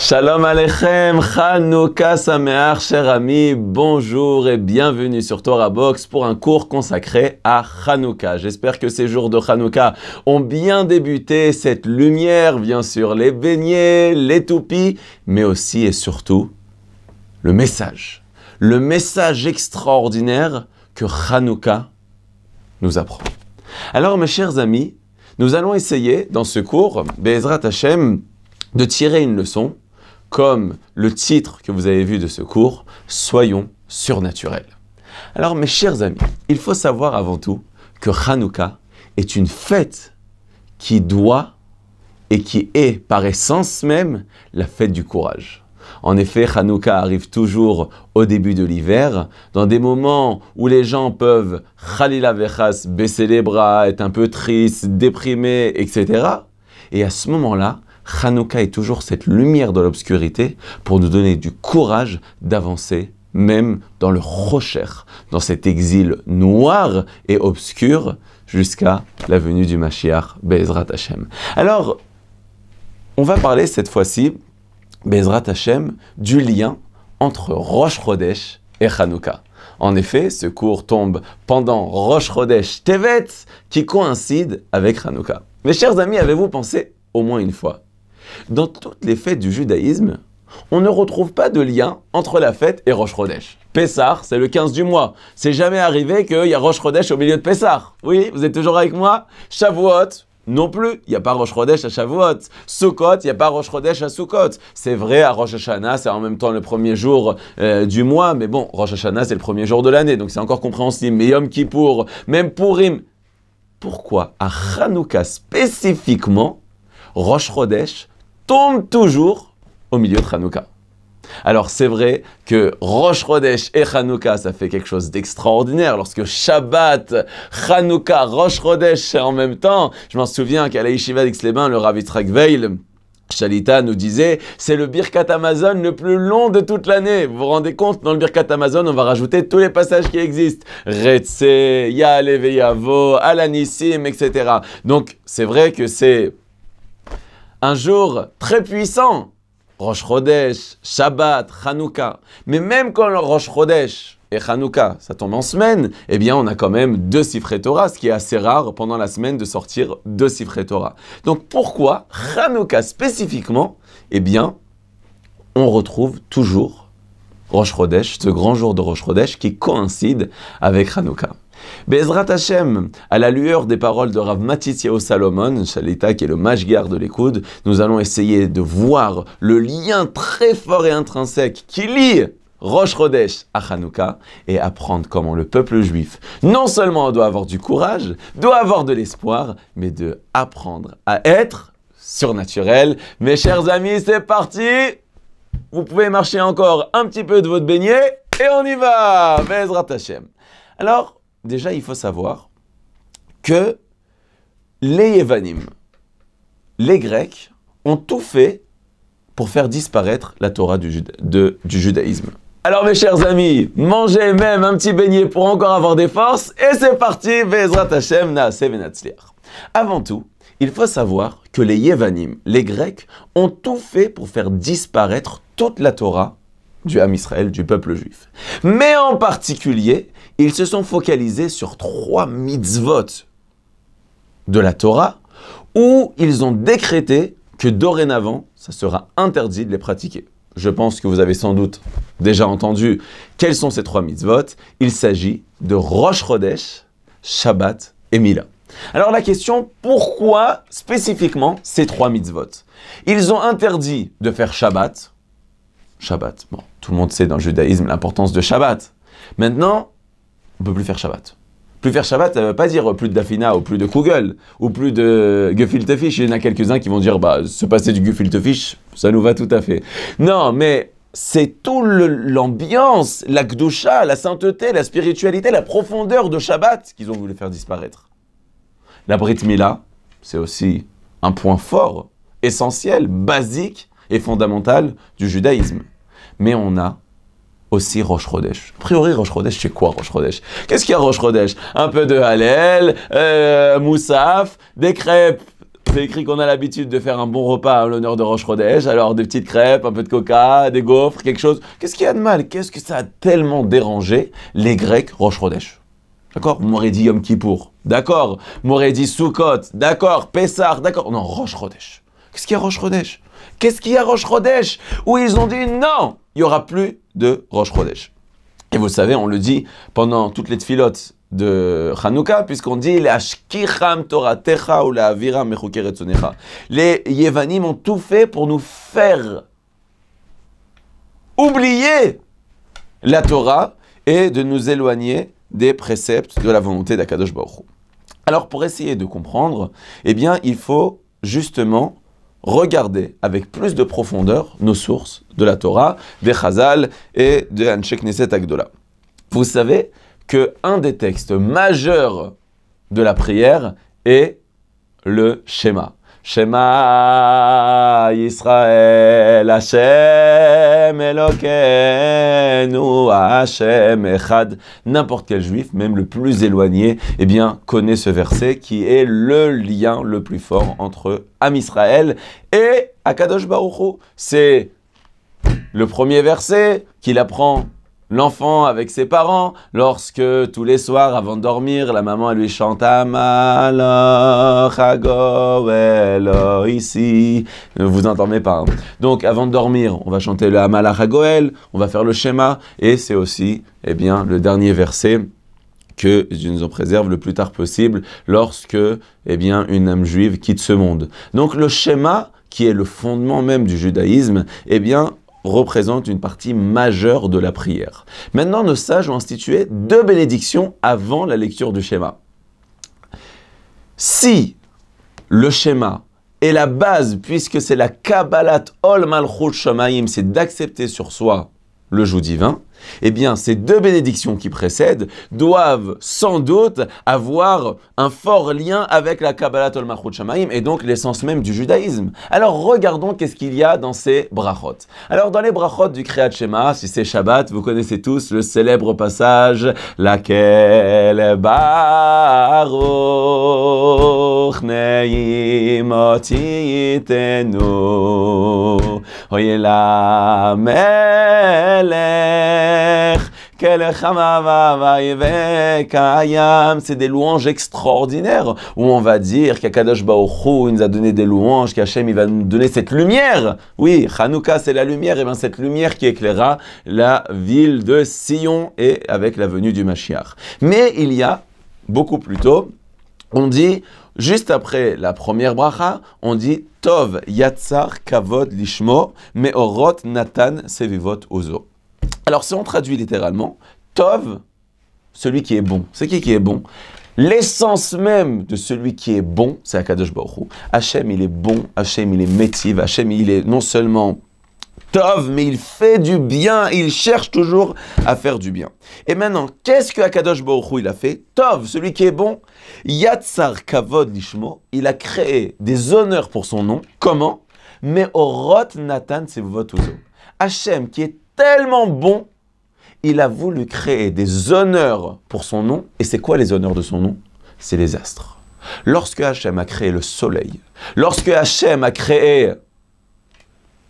Shalom Aleichem, Chanukah Sameach, chers amis, bonjour et bienvenue sur Torah Box pour un cours consacré à Chanukah. J'espère que ces jours de Chanukah ont bien débuté, cette lumière, bien sûr, les beignets, les toupies, mais aussi et surtout le message extraordinaire que Chanukah nous apprend. Alors mes chers amis, nous allons essayer dans ce cours, Be'ezrat Hashem, de tirer une leçon, comme le titre que vous avez vu de ce cours, Soyons surnaturels. Alors mes chers amis, il faut savoir avant tout que Chanukah est une fête qui doit et qui est par essence même la fête du courage. En effet, Chanukah arrive toujours au début de l'hiver, dans des moments où les gens peuvent, Chalila vechas, baisser les bras, être un peu tristes, déprimés, etc. Et à ce moment-là, Chanukah est toujours cette lumière de l'obscurité pour nous donner du courage d'avancer, même dans le rocher, dans cet exil noir et obscur, jusqu'à la venue du Mashiach, Be'ezrat Hashem. Alors, on va parler cette fois-ci, Be'ezrat Hashem, du lien entre Rosh Chodesh et Chanukah. En effet, ce cours tombe pendant Rosh Chodesh Tevet, qui coïncide avec Chanukah. Mes chers amis, avez-vous pensé au moins une fois? Dans toutes les fêtes du judaïsme, on ne retrouve pas de lien entre la fête et Rosh Chodesh. Pessah, c'est le 15 du mois. C'est jamais arrivé qu'il y a Rosh Chodesh au milieu de Pessah. Oui, vous êtes toujours avec moi? Shavuot, non plus. Il n'y a pas Rosh Chodesh à Shavuot. Sukkot, il n'y a pas Rosh Chodesh à Sukkot. C'est vrai, à Rosh Hashanah, c'est en même temps le premier jour du mois. Mais bon, Rosh Hashanah, c'est le premier jour de l'année. Donc c'est encore compréhensible. Mais Yom Kippour, même Purim. Pourquoi à Chanukah spécifiquement, Rosh Chodesh tombe toujours au milieu de Chanukah? Alors c'est vrai que Rosh Chodesh et Chanukah, ça fait quelque chose d'extraordinaire. Lorsque Shabbat, Chanukah, Rosh Chodesh, c'est en même temps. Je m'en souviens qu'à la Yeshiva d'Aix-les-Bains, le Rav Yitzhak Veil, Shalita nous disait, c'est le Birkat Hamazon le plus long de toute l'année. Vous vous rendez compte, dans le Birkat Hamazon, on va rajouter tous les passages qui existent. Retse, Ya'aleh ve'yavo, Alanissim, etc. Donc c'est vrai que c'est un jour très puissant, Rosh Chodesh, Shabbat, Chanukah. Mais même quand le Rosh Chodesh et Chanukah, ça tombe en semaine, eh bien on a quand même 2 Sifrei Torah, ce qui est assez rare pendant la semaine de sortir 2 Sifrei Torah. Donc pourquoi Chanukah spécifiquement? Eh bien, on retrouve toujours Rosh Chodesh, ce grand jour de Rosh Chodesh qui coïncide avec Chanukah. Be'ezrat Hashem, à la lueur des paroles de Rav Matityahu Salomon, Shalita qui est le Mashgiach de l'Écoute, nous allons essayer de voir le lien très fort et intrinsèque qui lie Rosh Chodesh à Chanukah et apprendre comment le peuple juif, non seulement doit avoir du courage, doit avoir de l'espoir, mais de apprendre à être surnaturel. Mes chers amis, c'est parti! Vous pouvez marcher encore un petit peu de votre beignet et on y va! Be'ezrat Hashem. Alors, déjà, il faut savoir que les Yevanim, les Grecs, ont tout fait pour faire disparaître la Torah du judaïsme. Alors mes chers amis, mangez même un petit beignet pour encore avoir des forces, et c'est parti, Be'ezrat Hashem, Naaseh ve'Natzliach. Avant tout, il faut savoir que les Yevanim, les Grecs, ont tout fait pour faire disparaître toute la Torah du Ham Israël, du peuple juif. Mais en particulier, ils se sont focalisés sur 3 mitzvot de la Torah où ils ont décrété que dorénavant, ça sera interdit de les pratiquer. Je pense que vous avez sans doute déjà entendu quels sont ces 3 mitzvot. Il s'agit de Rosh Chodesh, Shabbat et Mila. Alors la question, pourquoi spécifiquement ces 3 mitzvot? Ils ont interdit de faire Shabbat. Shabbat, bon, tout le monde sait dans le judaïsme l'importance de Shabbat. Maintenant, on ne peut plus faire Shabbat. Plus faire Shabbat, ça ne veut pas dire plus de Dafina ou plus de Kugel ou plus de Gefilte Fish. Il y en a quelques-uns qui vont dire, se passer du Gefilte Fish, ça nous va tout à fait. Non, mais c'est tout l'ambiance, la Kdusha, la sainteté, la spiritualité, la profondeur de Shabbat qu'ils ont voulu faire disparaître. La Brit Mila, c'est aussi un point fort, essentiel, basique et fondamental du judaïsme. Mais on a aussi Rosh Chodesh. A priori, Rosh Chodesh, c'est quoi Rosh Chodesh? Qu'est-ce qu'il y a Rosh Chodesh? Un peu de Hallel, Moussaf, des crêpes c'est écrit qu'on a l'habitude de faire un bon repas à l'honneur de Rosh Chodesh, alors des petites crêpes, un peu de coca, des gaufres, quelque chose. Qu'est-ce qu'il y a de mal? Qu'est-ce que ça a tellement dérangé les Grecs Rosh Chodesh? D'accord? M'aurait dit Yom Kippour. D'accord? M'aurait dit Sukkot. D'accord? Pessah. D'accord? Non, Rosh Chodesh. Qu'est-ce qu'il y a Rosh Chodesh? Qu'est-ce qu'il y a Rosh Chodesh? Où ils ont dit non, il n'y aura plus de Rosh Chodesh. Et vous savez, on le dit pendant toutes les tfilotes de Hanouka, puisqu'on dit l'ashkicham toratecha ou la avira mechukeret sonecha. Les Yevanim ont tout fait pour nous faire oublier la Torah et de nous éloigner des préceptes de la volonté d'Akadosh Baruch Hu. Alors, pour essayer de comprendre, eh bien, il faut justement regarder avec plus de profondeur nos sources de la Torah, des Chazal et de Anshe Knesset Agdola. Vous savez qu'un des textes majeurs de la prière est le Shema. Shema Yisrael Hashem Elokeinu Hashem Echad. N'importe quel juif, même le plus éloigné, eh bien, connaît ce verset qui est le lien le plus fort entre Am Israël et Akadosh Baruch Hu. C'est le premier verset qu'il apprend l'enfant avec ses parents, lorsque tous les soirs, avant de dormir, la maman elle lui chante Amalach Hagoel ici. Ne vous entendez pas. Hein. Donc, avant de dormir, on va chanter le Amalach Hagoel, on va faire le schéma, et c'est aussi, eh bien, le dernier verset que Dieu nous en préserve le plus tard possible, lorsque, eh bien, une âme juive quitte ce monde. Donc, le schéma, qui est le fondement même du judaïsme, eh bien, représente une partie majeure de la prière. Maintenant, nos sages ont institué 2 bénédictions avant la lecture du schéma. Si le schéma est la base, puisque c'est la Kabbalat Ol Malchut Shamayim, c'est d'accepter sur soi le joug divin, eh bien, ces 2 bénédictions qui précèdent doivent sans doute avoir un fort lien avec la Kabbalat Ol Malchut Shamayim et donc l'essence même du judaïsme. Alors, regardons qu'est-ce qu'il y a dans ces brachot. Alors, dans les brachot du Kriyat Shema, si c'est Shabbat, vous connaissez tous le célèbre passage Laquelle Baruch Neimoti Yitenu Oyela Melech. C'est des louanges extraordinaires où on va dire qu'Akadosh Baruch Hu nous a donné des louanges, qu'Hachem il va nous donner cette lumière. Oui, Hanouka c'est la lumière, et bien cette lumière qui éclaira la ville de Sion et avec la venue du Mashiach. Mais il y a beaucoup plus tôt, on dit, juste après la première bracha, on dit Tov Yatzar Kavod Lishmo Meorot Natan Sevivot Ozo. Alors, si on traduit littéralement, Tov, celui qui est bon. C'est qui est bon? L'essence même de celui qui est bon, c'est Akadosh Baruch Hu. Hachem, il est bon. Hachem, il est métiv. Hachem, il est non seulement Tov, mais il fait du bien. Il cherche toujours à faire du bien. Et maintenant, qu'est-ce que Akadosh Baruch Hu il a fait? Tov, celui qui est bon. Yatzar Kavod Lishmo, il a créé des honneurs pour son nom. Comment? Meorot Natan Sevivot Ozo. Hachem, qui est tellement bon, il a voulu créer des honneurs pour son nom. Et c'est quoi les honneurs de son nom? C'est les astres. Lorsque Hachem a créé le soleil, lorsque Hachem a créé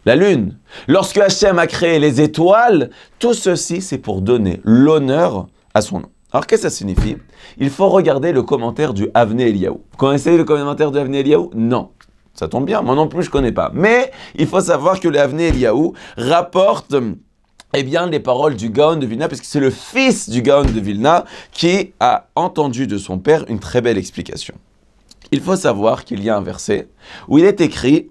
la lune, lorsque Hachem a créé les étoiles, tout ceci c'est pour donner l'honneur à son nom. Alors qu'est-ce que ça signifie? Il faut regarder le commentaire du Avnei Eliyahu. Vous connaissez le commentaire du Avnei Eliyahu? Non. Ça tombe bien, moi non plus je ne connais pas. Mais il faut savoir que le Avnei Eliyahu rapporte eh bien, les paroles du Gaon de Vilna, parce que c'est le fils du Gaon de Vilna qui a entendu de son père une très belle explication. Il faut savoir qu'il y a un verset où il est écrit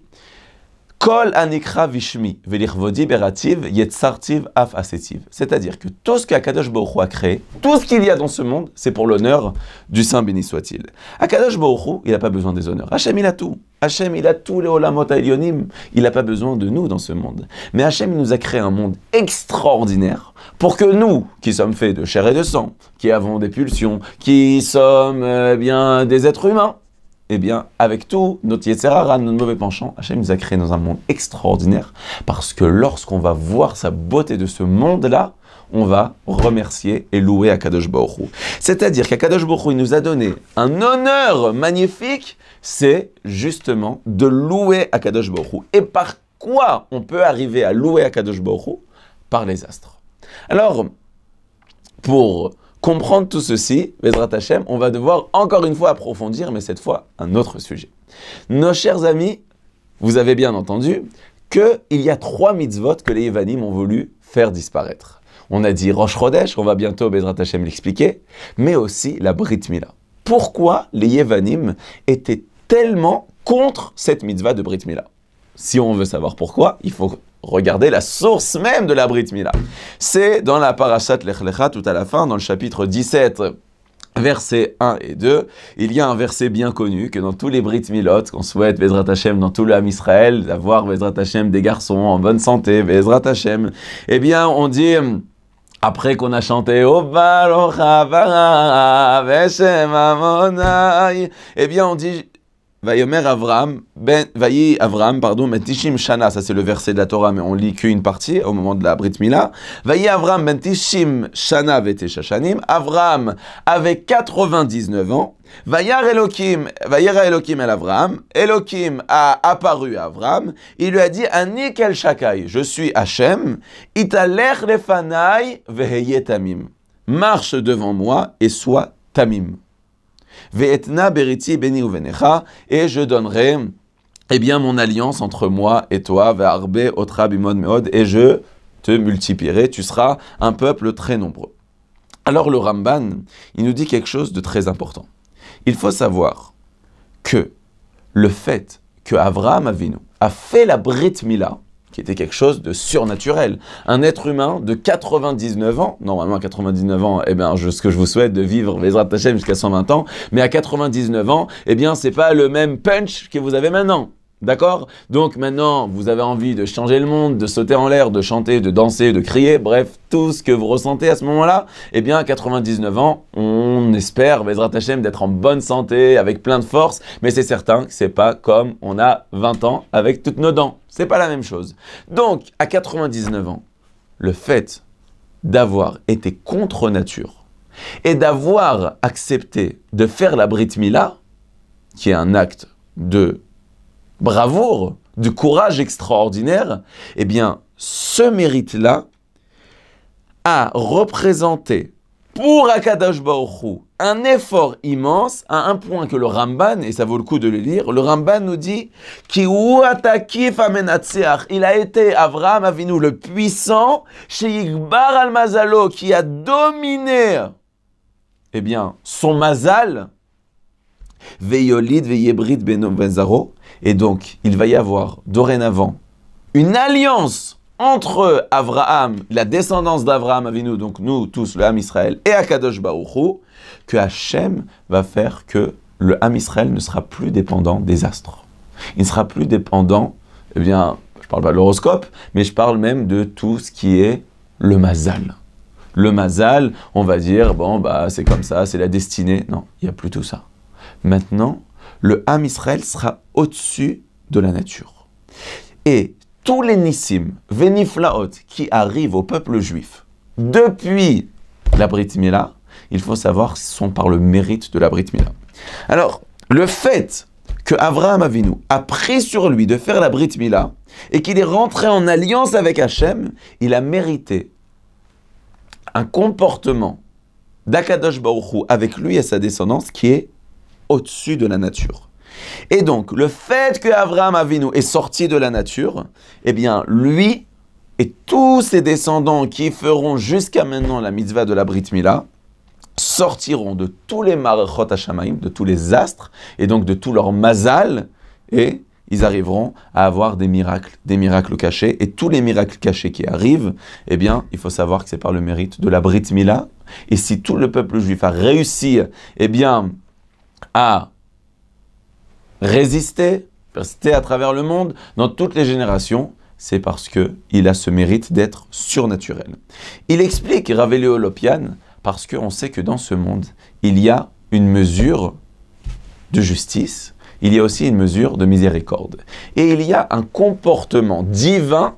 Kol anikra vishmi velichvodi berativ yetzartiv af asetiv. C'est-à-dire que tout ce qu'Akadosh Baruch Hu a créé, tout ce qu'il y a dans ce monde, c'est pour l'honneur du Saint béni soit-il. Akadosh Baruch Hu, il n'a pas besoin des honneurs. Hachem, il a tout. Hachem, il a tous les olamot haelyonim. Il n'a pas besoin de nous dans ce monde. Mais Hachem, il nous a créé un monde extraordinaire pour que nous, qui sommes faits de chair et de sang, qui avons des pulsions, qui sommes bien des êtres humains, eh bien, avec tout notre Yetzerara, notre mauvais penchant, Hachem nous a créé dans un monde extraordinaire parce que lorsqu'on va voir sa beauté de ce monde-là, on va remercier et louer Akadosh Baruch Hu. C'est-à-dire qu'Akadosh Baruch Hu, il nous a donné un honneur magnifique, c'est justement de louer Akadosh Baruch Hu. Et par quoi on peut arriver à louer Akadosh Baruch Hu? Par les astres. Alors, pour comprendre tout ceci, Bezrat Hashem, on va devoir encore une fois approfondir, mais cette fois, un autre sujet. Nos chers amis, vous avez bien entendu qu'il y a 3 mitzvot que les Yevanim ont voulu faire disparaître. On a dit Rosh Chodesh, on va bientôt, Bezrat Hashem, l'expliquer, mais aussi la Brit Mila. Pourquoi les Yevanim étaient tellement contre cette mitzvah de Brit Mila? Si on veut savoir pourquoi, il faut regarder la source même de la Brit Mila. C'est dans la Parashat Lech Lecha, tout à la fin, dans le chapitre 17, versets 1 et 2, il y a un verset bien connu que dans tous les Brit Milot, qu'on souhaite, Bezrat Hashem, dans tout le Ham Israël, d'avoir, Bezrat Hashem, des garçons en bonne santé, Bezrat Hashem, eh bien, on dit, après qu'on a chanté O Baruch Haba Veshem Amonai, eh bien, on dit Vayomer Avram, ben Tishim Shana, ça c'est le verset de la Torah, mais on lit qu'une partie au moment de la Brit Mila. Vayi Avram ben Tishim Shana vetesha shanim, Avram avait 99 ans. Vayar Elokim el Avram, Elokim a apparu à Avram, il lui a dit Ani kel shakai, je suis Hachem, italech lefanai veheye tamim, marche devant moi et sois tamim. Ve'etna beriti beni uvenecha, et je donnerai, eh bien, mon alliance entre moi et toi, ve'arbe otra bimod meod, et je te multiplierai, tu seras un peuple très nombreux. Alors le Ramban, il nous dit quelque chose de très important. Il faut savoir que le fait que Avraham Avinu a fait la Brit Mila, qui était quelque chose de surnaturel. Un être humain de 99 ans, normalement à 99 ans, eh bien, ce que je vous souhaite de vivre Bezrat Hashem jusqu'à 120 ans, mais à 99 ans, eh bien, c'est pas le même punch que vous avez maintenant. D'accord? Donc maintenant, vous avez envie de changer le monde, de sauter en l'air, de chanter, de danser, de crier, bref, tout ce que vous ressentez à ce moment-là, eh bien, à 99 ans, on espère, Bezrat Hashem, d'être en bonne santé, avec plein de force, mais c'est certain que c'est pas comme on a 20 ans avec toutes nos dents. C'est pas la même chose. Donc, à 99 ans, le fait d'avoir été contre nature et d'avoir accepté de faire la Brit Mila, qui est un acte de bravoure, de courage extraordinaire, eh bien, ce mérite-là a représenté pour Akadosh Baruch Hu un effort immense à un point que le Ramban, et ça vaut le coup de le lire, le Ramban nous dit Ki hu atakif amenatzeach, il a été Avraham Avinu le puissant, sheigbar al mazalo, qui a dominé, eh bien, son mazal, veyolid veyebrit beno benzaro, et donc il va y avoir dorénavant une alliance entre Avraham, la descendance d'Avraham Avinu, donc nous tous, le Ham Israël, et Akadosh Baruch Hu, que Hachem va faire que le Ham Israël ne sera plus dépendant des astres. Il ne sera plus dépendant, eh bien, je parle pas de l'horoscope, mais je parle même de tout ce qui est le mazal. Le mazal, on va dire, bon, bah, c'est comme ça, c'est la destinée. Non, il n'y a plus tout ça. Maintenant, le Ham Israël sera au-dessus de la nature. Et tous les nissim, veniflaot, qui arrivent au peuple juif depuis la Brit Mila, il faut savoir qu'ils sont par le mérite de la Brit Mila. Alors, le fait que Avraham Avinu a pris sur lui de faire la Brit Mila et qu'il est rentré en alliance avec Hachem, il a mérité un comportement d'Akadosh Baruch Hu avec lui et sa descendance qui est au-dessus de la nature. Et donc, le fait que Avraham Avinu est sorti de la nature, eh bien, lui et tous ses descendants qui feront jusqu'à maintenant la mitzvah de la Brit Mila, sortiront de tous les marachot hashamaim, de tous les astres, et donc de tout leur mazal, et ils arriveront à avoir des miracles cachés, et tous les miracles cachés qui arrivent, eh bien, il faut savoir que c'est par le mérite de la Brit Mila, et si tout le peuple juif a réussi, eh bien, à résister à travers le monde, dans toutes les générations, c'est parce qu'il a ce mérite d'être surnaturel. Il explique, Rav Eliyahu Lopian, parce qu'on sait que dans ce monde, il y a une mesure de justice, il y a aussi une mesure de miséricorde. Et il y a un comportement divin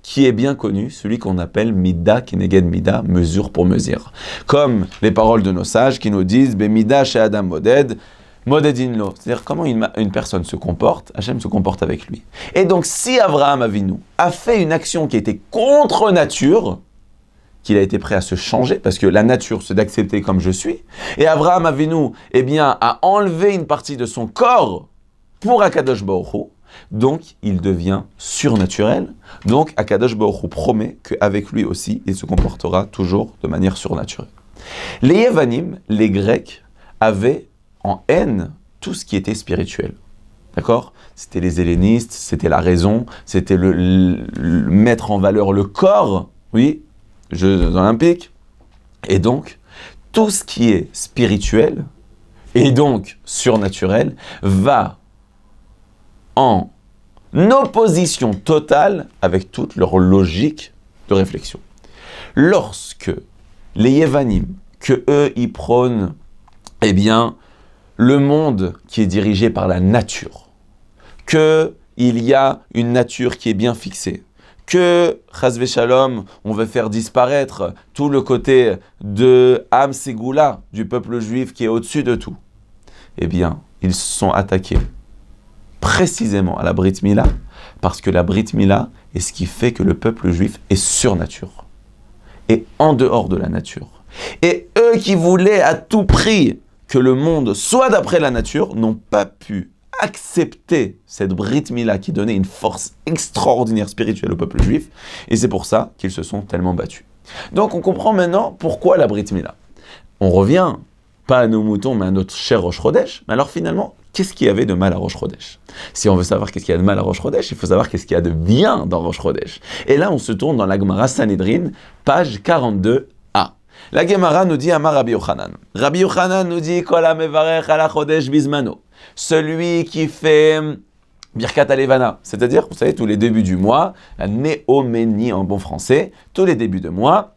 qui est bien connu, celui qu'on appelle Mida Keneged Mida, mesure pour mesure. Comme les paroles de nos sages qui nous disent Bemida chez Adam Moded, Modedin lo. C'est-à-dire comment une personne se comporte, Hachem se comporte avec lui. Et donc si Abraham Avinu a fait une action qui était contre nature, qu'il a été prêt à se changer, parce que la nature, c'est d'accepter comme je suis, et Abraham Avinu, eh bien, a enlevé une partie de son corps pour Akadosh Baruch Hu, donc il devient surnaturel. Donc Akadosh Baruch Hu promet qu'avec lui aussi, il se comportera toujours de manière surnaturelle. Les Yevanim, les Grecs, avaient en haine tout ce qui était spirituel. D'accord? C'était les hellénistes, c'était la raison, c'était le mettre en valeur le corps, oui, Jeux olympiques. Et donc, tout ce qui est spirituel, et donc surnaturel, va en opposition totale avec toute leur logique de réflexion. Lorsque les Yevanim, que eux, ils prônent, eh bien, le monde qui est dirigé par la nature, qu'il y a une nature qui est bien fixée, que, chas v'shalom, on veut faire disparaître tout le côté de Am Ségoula, du peuple juif qui est au-dessus de tout, eh bien, ils se sont attaqués précisément à la Brit Mila, parce que la Brit Mila est ce qui fait que le peuple juif est sur nature, et en dehors de la nature. Et eux qui voulaient à tout prix que le monde soit d'après la nature, n'ont pas pu accepter cette Brit Mila qui donnait une force extraordinaire spirituelle au peuple juif, et c'est pour ça qu'ils se sont tellement battus. Donc on comprend maintenant pourquoi la Brit Mila. On revient, pas à nos moutons, mais à notre cher Rosh Chodesh. Mais alors finalement, qu'est-ce qu'il y avait de mal à Rosh Chodesh? Si on veut savoir qu'est-ce qu'il y a de mal à Rosh Chodesh, il faut savoir qu'est-ce qu'il y a de bien dans Rosh Chodesh. Et là, on se tourne dans la Gemara Sanhedrin, page 42a. La Gemara nous dit Amar Rabbi Yochanan. Rabbi Yochanan nous dit Kol hamevarech ala Chodesh bizmano. Celui qui fait Birkat Alevana, c'est-à-dire, vous savez, tous les débuts du mois, la néoménie en bon français, tous les débuts de mois,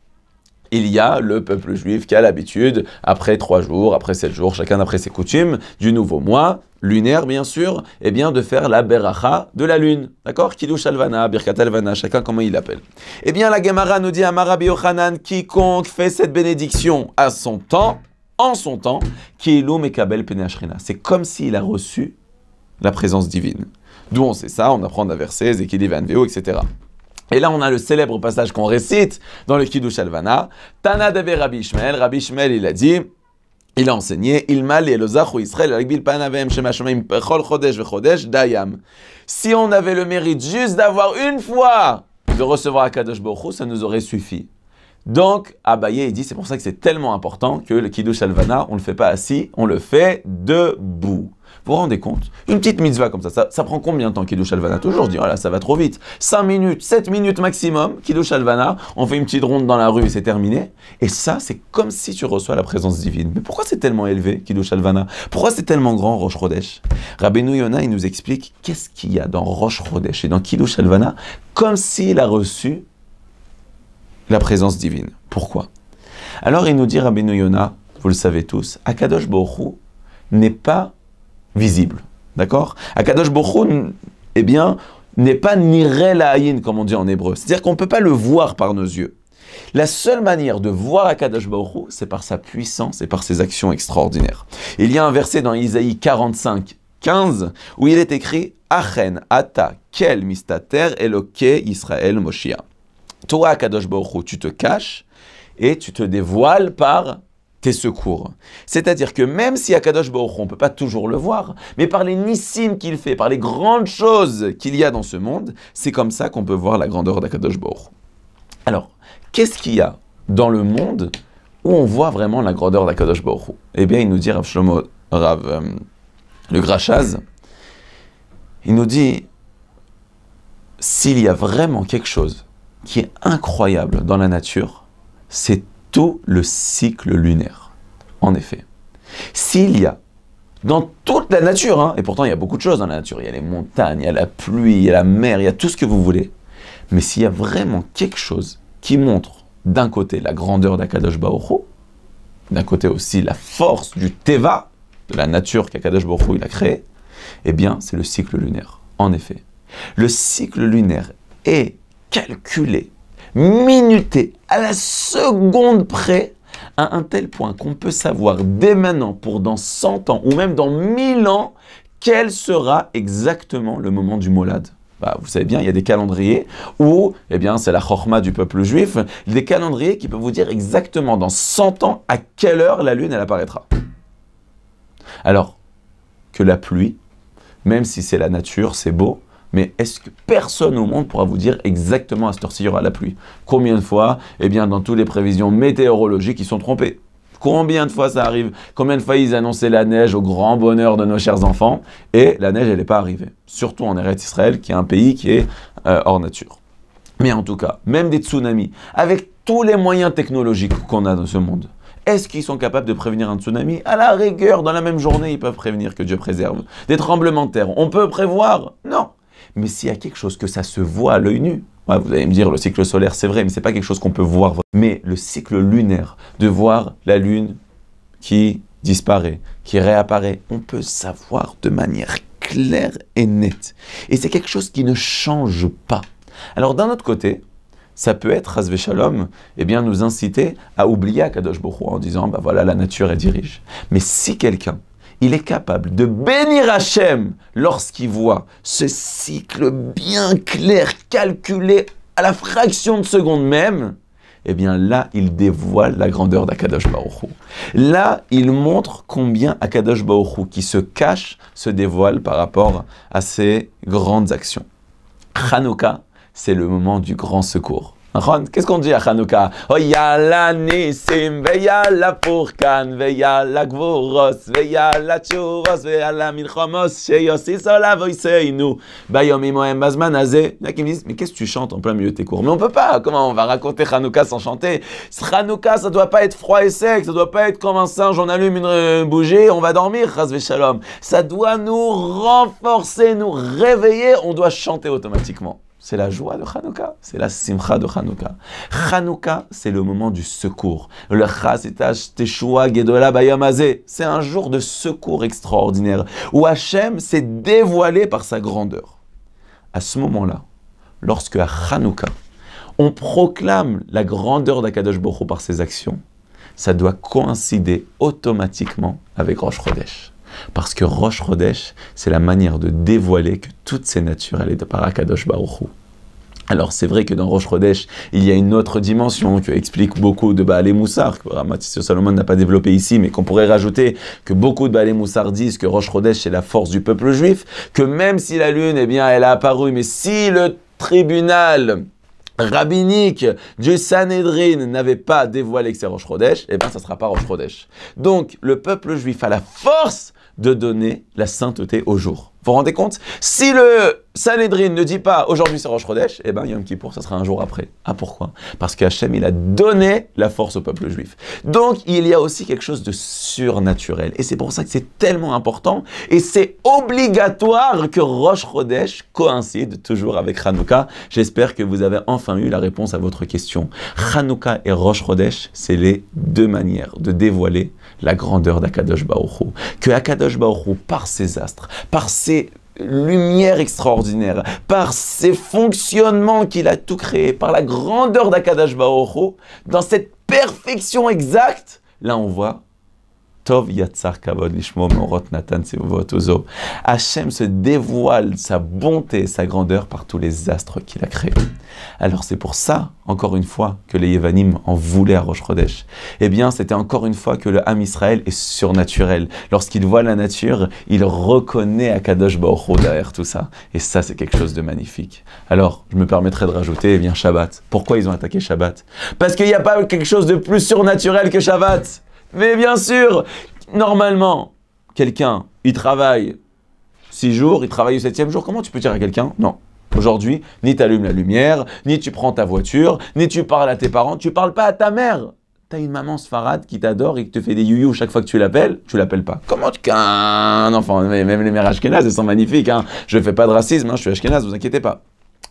il y a le peuple juif qui a l'habitude, après 3 jours, après 7 jours, chacun d'après ses coutumes, du nouveau mois, lunaire bien sûr, eh bien de faire la beracha de la lune. D'accord? Kiddush Alvana, Birkat Alvana, chacun comment il l'appelle. Eh bien la Gemara nous dit à Rabbi Yochanan, quiconque fait cette bénédiction à son temps, en son temps, Kilu Mekabel Pene Ashrina. C'est comme s'il a reçu la présence divine. D'où on sait ça, on apprend d'un verset, Zekili Vanveo, etc. Et là, on a le célèbre passage qu'on récite dans le Kiddush Alvana. Tana Dave Rabbi Ishmael. Rabbi Ishmael, il a dit, il a enseigné, Ilmal Yelozachu Israël, Agbil Panavem Shemashmaim Pechol Chodesh Vechodesh Dayam. Si on avait le mérite juste d'avoir une fois de recevoir Akadosh Baruch Hu, ça nous aurait suffi. Donc, Abaye, il dit, c'est pour ça que c'est tellement important que le Kiddush Alvana, on ne le fait pas assis, on le fait debout. Vous vous rendez compte? Une petite mitzvah comme ça prend combien de temps Kiddush Alvana? Toujours, je dis, voilà, ça va trop vite. 5 minutes, 7 minutes maximum, Kiddush Alvana, on fait une petite ronde dans la rue et c'est terminé. Et ça, c'est comme si tu reçois la présence divine. Mais pourquoi c'est tellement élevé, Kiddush Alvana? Pourquoi c'est tellement grand, Rosh Chodesh? Rabbeinu Yona, il nous explique qu'est-ce qu'il y a dans Rosh Chodesh et dans Kiddush Alvana, comme s'il a reçu la présence divine. Pourquoi? Alors il nous dit, Rabbeinu Yona, vous le savez tous, Akadosh Baruch Hu n'est pas visible. D'accord? Akadosh Baruch Hu, eh bien, n'est pas nireh la'ayin, comme on dit en hébreu. C'est-à-dire qu'on ne peut pas le voir par nos yeux. La seule manière de voir Akadosh Baruch Hu, c'est par sa puissance et par ses actions extraordinaires. Il y a un verset dans Isaïe 45, 15, où il est écrit « Achen ata kel mistater eloke Yisrael Moshia » Toi, Akadosh Baruch Hu, tu te caches et tu te dévoiles par tes secours. C'est-à-dire que même si Akadosh Baruch Hu, on ne peut pas toujours le voir, mais par les nissim qu'il fait, par les grandes choses qu'il y a dans ce monde, c'est comme ça qu'on peut voir la grandeur d'Akadosh Baruch Hu. Alors, qu'est-ce qu'il y a dans le monde où on voit vraiment la grandeur d'Akadosh Baruch Hu? Eh bien, il nous dit, Rav Shlomo, le Grachaz, il nous dit, s'il y a vraiment quelque chose qui est incroyable dans la nature, c'est tout le cycle lunaire. En effet, s'il y a dans toute la nature, et pourtant il y a beaucoup de choses dans la nature, il y a les montagnes, il y a la pluie, il y a la mer, il y a tout ce que vous voulez, mais s'il y a vraiment quelque chose qui montre d'un côté la grandeur d'Akadosh Baruch Hu, d'un côté aussi la force du Teva, de la nature qu'Akadosh Baruch Hu il a créée, eh bien c'est le cycle lunaire. En effet, le cycle lunaire est calculé, minuté, à la seconde près, à un tel point qu'on peut savoir dès maintenant, pour dans 100 ans, ou même dans 1000 ans, quel sera exactement le moment du Molad. Vous savez bien, il y a des calendriers où, c'est la chorma du peuple juif, des calendriers qui peuvent vous dire exactement dans 100 ans à quelle heure la lune elle apparaîtra. Alors, que la pluie, même si c'est la nature, c'est beau, mais est-ce que personne au monde pourra vous dire exactement à cette heure-ci il y aura la pluie? Combien de fois, dans toutes les prévisions météorologiques, ils sont trompés? Combien de fois ça arrive? Combien de fois ils annonçaient la neige au grand bonheur de nos chers enfants et la neige, elle n'est pas arrivée. Surtout en Eretz Israël, qui est un pays qui est hors nature. Mais en tout cas, même des tsunamis, avec tous les moyens technologiques qu'on a dans ce monde, est-ce qu'ils sont capables de prévenir un tsunami? À la rigueur, dans la même journée, ils peuvent prévenir, que Dieu préserve. Des tremblements de terre, on peut prévoir? Non. Mais s'il y a quelque chose que ça se voit à l'œil nu, vous allez me dire, le cycle solaire, c'est vrai, mais ce n'est pas quelque chose qu'on peut voir. Mais le cycle lunaire, de voir la lune qui disparaît, qui réapparaît, on peut savoir de manière claire et nette. Et c'est quelque chose qui ne change pas. Alors d'un autre côté, ça peut être, Hasve Shalom, nous inciter à oublier Akadosh Baruch Hu en disant, voilà, la nature, elle dirige. Mais si quelqu'un, il est capable de bénir Hachem lorsqu'il voit ce cycle bien clair, calculé à la fraction de seconde même, là, il dévoile la grandeur d'Akadosh Baruch Hu. Là, il montre combien Akadosh Baruch Hu, qui se cache, se dévoile par rapport à ses grandes actions. Hanouka, c'est le moment du grand secours. Qu'est-ce qu'on dit à Hanouka? Oh yalla nisim, ve yalla purkan, ve yalla gvuros, ve yalla tchuros, ve yalla milchomos, sheyosis olav oiseinu, bayom imoem bazman azeh. Il y en a qui me disent, mais qu'est-ce que tu chantes en plein milieu de tes cours? Mais on peut pas, comment on va raconter Hanouka sans chanter? Hanouka, ça doit pas être froid et sec, ça doit pas être comme un singe, on allume une bougie, on va dormir, chas v'shalom. Ça doit nous renforcer, nous réveiller, on doit chanter automatiquement. C'est la joie de Hanouka, c'est la simcha de Hanouka. Hanouka, c'est le moment du secours. Le chasitash teshua gedola bayom hazeh, c'est un jour de secours extraordinaire, où Hachem s'est dévoilé par sa grandeur. À ce moment-là, lorsque à Hanouka, on proclame la grandeur d'Akadosh Baruch Hu par ses actions, ça doit coïncider automatiquement avec Rosh Chodesh. Parce que Rosh Chodesh, c'est la manière de dévoiler que toutes ces natures, elle est de par Akadosh Baruch Hu. Alors c'est vrai que dans Rosh Chodesh, il y a une autre dimension qui explique beaucoup de Baalei Moussar, que Ramatissio Salomon n'a pas développé ici, mais qu'on pourrait rajouter que beaucoup de Baalei Moussar disent que Rosh Chodesh, c'est la force du peuple juif, que même si la lune, elle a apparu, mais si le tribunal rabbinique du Sanhédrin n'avait pas dévoilé que c'est Rosh Chodesh, ça ne sera pas Rosh Chodesh. Donc, le peuple juif a la force de donner la sainteté au jour. Vous vous rendez compte? Si le Sanhédrin ne dit pas aujourd'hui c'est Rosh Chodesh, Yom Kippour, ça sera un jour après. Ah, pourquoi? Parce qu'Hachem, il a donné la force au peuple juif. Donc, il y a aussi quelque chose de surnaturel. Et c'est pour ça que c'est tellement important. Et c'est obligatoire que Rosh Chodesh coïncide toujours avec Hanouka. J'espère que vous avez enfin eu la réponse à votre question. Hanouka et Rosh Chodesh, c'est les deux manières de dévoiler la grandeur d'Akadosh Baruch Hu. Que Akadosh Baruch Hu, par ses astres, par ses lumières extraordinaires, par ses fonctionnements qu'il a tout créé, par la grandeur d'Akadosh Baruch Hu, dans cette perfection exacte, là on voit Tov Yatzar Kavod Lishmo Morot Natan Sevuvot Ozo. Hachem se dévoile sa bonté et sa grandeur par tous les astres qu'il a créés. Alors c'est pour ça, encore une fois, que les Yevanim en voulaient à Rosh Chodesh. C'était encore une fois que le Ham Israël est surnaturel. Lorsqu'il voit la nature, il reconnaît Akadosh Baruch Hu derrière tout ça. Et ça, c'est quelque chose de magnifique. Alors, je me permettrai de rajouter, Shabbat. Pourquoi ils ont attaqué Shabbat? Parce qu'il n'y a pas quelque chose de plus surnaturel que Shabbat. Mais bien sûr, normalement, quelqu'un, il travaille 6 jours, il travaille le 7e jour. Comment tu peux dire à quelqu'un? Non. Aujourd'hui, ni tu allumes la lumière, ni tu prends ta voiture, ni tu parles à tes parents, tu parles pas à ta mère. Tu as une maman sfarade qui t'adore et qui te fait des youyou chaque fois que tu l'appelles pas. Comment qu'un enfant, même les mères ashkénazes, elles sont magnifiques. Je ne fais pas de racisme, je suis ashkénaze, vous inquiétez pas.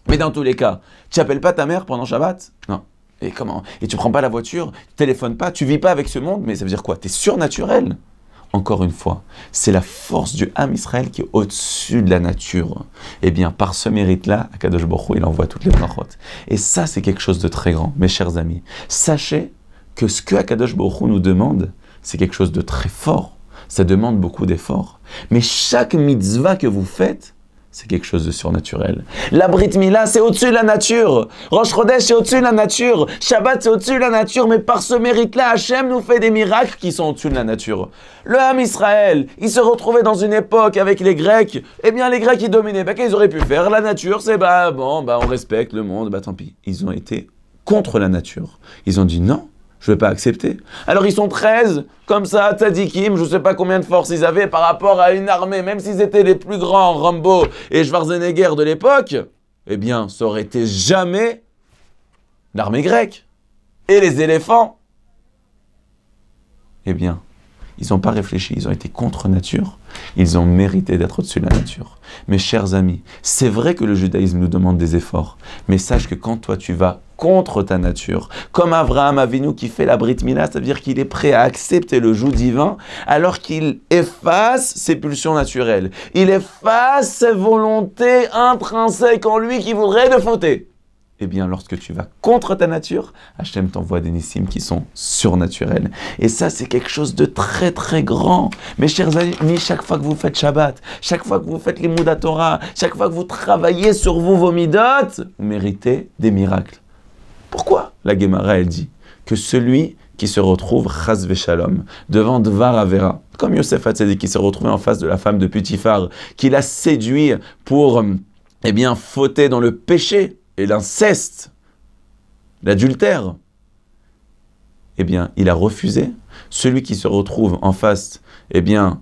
Mais dans tous les cas, tu n'appelles pas ta mère pendant Shabbat? Non. Et comment? Et tu prends pas la voiture, tu téléphones pas, tu vis pas avec ce monde, mais ça veut dire quoi? Tu es surnaturel. encore une fois, c'est la force du Ham Israël qui est au-dessus de la nature. Eh bien, par ce mérite-là, Akadosh Baruch Hu, il envoie toutes les brachot. Et ça, c'est quelque chose de très grand, mes chers amis. Sachez que ce que Akadosh Baruch Hu nous demande, c'est quelque chose de très fort. Ça demande beaucoup d'efforts. Mais chaque mitzvah que vous faites, c'est quelque chose de surnaturel. La Brit Mila, c'est au-dessus de la nature. Rosh Chodesh, c'est au-dessus de la nature. Shabbat, c'est au-dessus de la nature. Mais par ce mérite-là, Hachem nous fait des miracles qui sont au-dessus de la nature. Le Ham Israël, il se retrouvait dans une époque avec les Grecs. Eh bien, les Grecs, ils dominaient. Qu'est-ce qu'ils auraient pu faire? La nature, c'est on respecte le monde. Tant pis. Ils ont été contre la nature. Ils ont dit non. Je ne vais pas accepter. Alors ils sont 13, comme ça, tzadikim, je ne sais pas combien de force ils avaient par rapport à une armée, même s'ils étaient les plus grands, Rambo et Schwarzenegger de l'époque, eh bien, ça aurait été jamais l'armée grecque. Et les éléphants. Eh bien, ils n'ont pas réfléchi, ils ont été contre nature, ils ont mérité d'être au-dessus de la nature. Mes chers amis, c'est vrai que le judaïsme nous demande des efforts, mais sache que quand toi tu vas contre ta nature, comme Abraham Avinu qui fait la Brit Mila, ça veut dire qu'il est prêt à accepter le joug divin, alors qu'il efface ses pulsions naturelles, il efface ses volontés intrinsèques en lui qui voudraient de fauter. Eh bien, lorsque tu vas contre ta nature, Hachem t'envoie des nissim qui sont surnaturels. Et ça, c'est quelque chose de très, très grand. Mes chers amis, chaque fois que vous faites Shabbat, chaque fois que vous faites les Moudat Torah, chaque fois que vous travaillez sur vous, vos midot, vous méritez des miracles. Pourquoi? La Gemara, elle dit que celui qui se retrouve, chas v'shalom, devant Dvar Avera, comme Yosef Hatzadik qui s'est retrouvé en face de la femme de Putifar, qui l'a séduit pour, fauter dans le péché, et l'inceste, l'adultère, eh bien, il a refusé. Celui qui se retrouve en face, d'un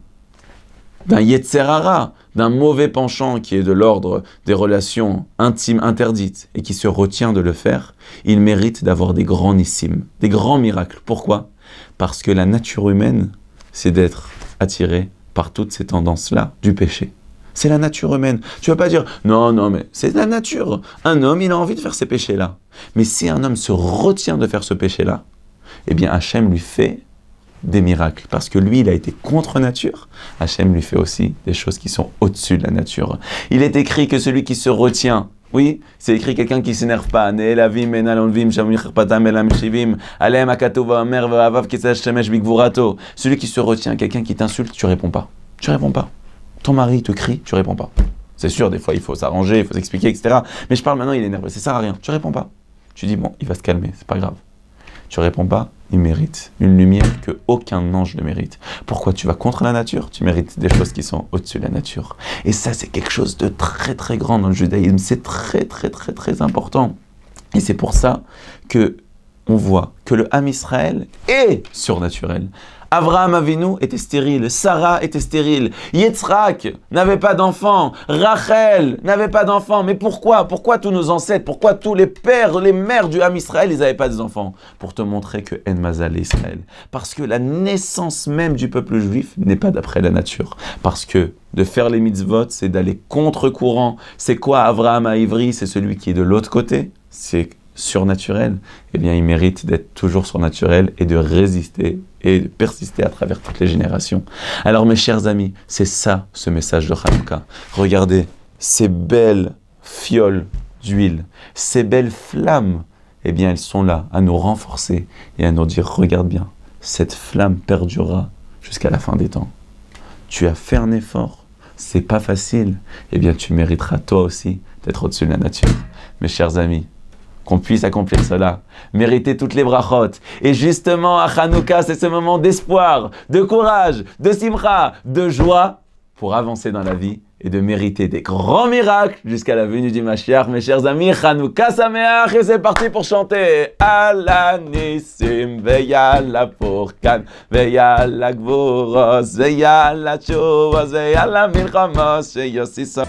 Yetzer Hara, d'un mauvais penchant qui est de l'ordre des relations intimes interdites et qui se retient de le faire, il mérite d'avoir des grands nissim, des grands miracles. Pourquoi? Parce que la nature humaine, c'est d'être attiré par toutes ces tendances-là du péché. C'est la nature humaine. Tu ne vas pas dire, non, mais c'est la nature. Un homme, il a envie de faire ces péchés-là. Mais si un homme se retient de faire ce péché-là, eh bien, Hachem lui fait des miracles. Parce que lui, il a été contre nature. Hachem lui fait aussi des choses qui sont au-dessus de la nature. Il est écrit que celui qui se retient, oui, c'est écrit quelqu'un qui ne s'énerve pas. Celui qui se retient, quelqu'un qui t'insulte, tu réponds pas. Tu réponds pas. Ton mari te crie, tu réponds pas. C'est sûr, des fois, il faut s'arranger, il faut s'expliquer, etc. Mais je parle maintenant, il est énervé, ça sert à rien. Tu réponds pas. Tu dis, bon, il va se calmer, c'est pas grave. Tu réponds pas, il mérite une lumière que aucun ange ne mérite. Pourquoi tu vas contre la nature? Tu mérites des choses qui sont au-dessus de la nature. Et ça, c'est quelque chose de très, très grand dans le judaïsme. C'est très, très, très, très important. Et c'est pour ça que on voit que le Ham Israël est surnaturel. Abraham Avinu était stérile, Sarah était stérile, Yitzhak n'avait pas d'enfant, Rachel n'avait pas d'enfant. Mais pourquoi? Pourquoi tous nos ancêtres? Pourquoi tous les pères, les mères du Ham Israël, ils n'avaient pas d'enfants? Pour te montrer que En Mazal Israël. Parce que la naissance même du peuple juif n'est pas d'après la nature. Parce que de faire les mitzvot, c'est d'aller contre-courant. C'est quoi Abraham à Ivry? C'est celui qui est de l'autre côté. C'est surnaturel. Eh bien, il mérite d'être toujours surnaturel et de résister et de persister à travers toutes les générations. Alors, mes chers amis, c'est ça, ce message de Hanouka. Regardez, ces belles fioles d'huile, ces belles flammes, eh bien, elles sont là à nous renforcer et à nous dire, regarde bien, cette flamme perdurera jusqu'à la fin des temps. Tu as fait un effort, c'est pas facile, eh bien, tu mériteras toi aussi d'être au-dessus de la nature. Mes chers amis, qu'on puisse accomplir cela, mériter toutes les brachot. Et justement, à Hanouka, c'est ce moment d'espoir, de courage, de simcha, de joie pour avancer dans la vie et de mériter des grands miracles jusqu'à la venue du Mashiach. Mes chers amis, Hanouka Sameach, et c'est parti pour chanter. Ala Nissim, Veyala Porkan, Veyala Gvuros, Veyala Tshuvos, Veyala Milchamos, Sheyosisa.